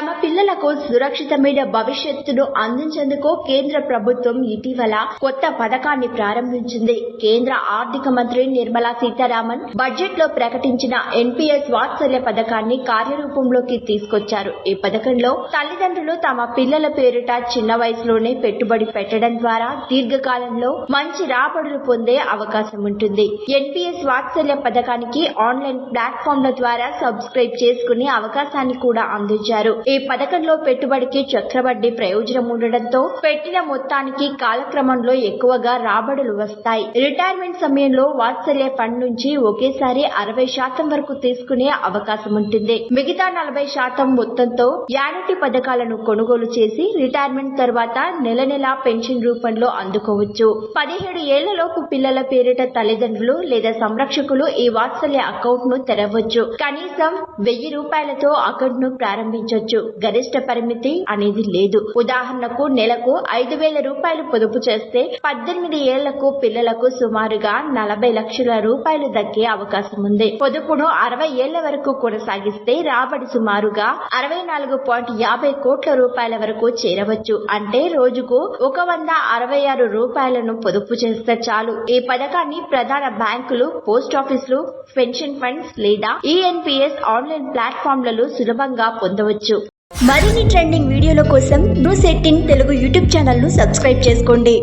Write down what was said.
తమ పిల్లలకు సురక్షితమైన భవిష్యత్తును అందించేందుకు కేంద్ర ప్రభుత్వం ఇటీవల కొత్త పథకాన్ని ప్రారంభించింది. కేంద్ర ఆర్థిక మంత్రి నిర్మలా సీతారామన్ బడ్జెట్ లో ప్రకటించిన ఎన్పీఎస్ వాత్సల్య పథకాన్ని కార్యరూపంలోకి తీసుకొచ్చారు. ఈ పథకంలో తల్లిదండ్రులు తమ పిల్లల పేరిట చిన్న వయసులోనే పెట్టుబడి పెట్టడం ద్వారా దీర్ఘకాలంలో మంచి రాబడులు పొందే అవకాశం ఉంటుంది. ఎన్పీఎస్ వాత్సల్య పథకానికి ఆన్లైన్ ప్లాట్ఫామ్ల ద్వారా సబ్స్క్రైబ్ చేసుకునే అవకాశాన్ని కూడా అందించారు. ఈ పథకంలో పెట్టుబడికి చక్రవడ్డీ ప్రయోజనం ఉండడంతో పెట్టిన మొత్తానికి కాలక్రమంలో ఎక్కువగా రాబడులు వస్తాయి. రిటైర్మెంట్ సమయంలో వాత్సల్య ఫండ్ నుంచి ఒకేసారి 60% వరకు తీసుకునే అవకాశం ఉంటుంది. మిగతా 40% మొత్తంతో యానిటీ పథకాలను కొనుగోలు చేసి రిటైర్మెంట్ తర్వాత నెల నెలా పెన్షన్ రూపంలో అందుకోవచ్చు. 17 ఏళ్లలోపు పిల్లల పేరిట తల్లిదండ్రులు లేదా సంరక్షకులు ఈ వాత్సల్య అకౌంట్ ను తెరవచ్చు. కనీసం ₹1000 అకౌంట్ ను ప్రారంభించవచ్చు. గరిష్ట పరిమితి అనేది లేదు. ఉదాహరణకు నెలకు ₹5000 పొదుపు చేస్తే 18 ఏళ్లకు పిల్లలకు సుమారుగా ₹40 లక్షల దక్కే అవకాశం ఉంది. పొదుపును 60 ఏళ్ల వరకు కొనసాగిస్తే రాబడి సుమారుగా ₹64.50 కోట్ల వరకు చేరవచ్చు. అంటే రోజుకు ₹166 పొదుపు చేస్తే చాలు. ఈ పథకాన్ని ప్రధాన బ్యాంకులు, పోస్టాఫీసులు, పెన్షన్ ఫండ్స్ లేదా ఈఎన్పీఎస్ ఆన్లైన్ ప్లాట్ఫామ్లలో సులభంగా పొందవచ్చు. మరిన్ని ట్రెండింగ్ వీడియోల కోసం న్యూస్ 18 తెలుగు యూట్యూబ్ ఛానల్ ను సబ్స్క్రైబ్ చేసుకోండి.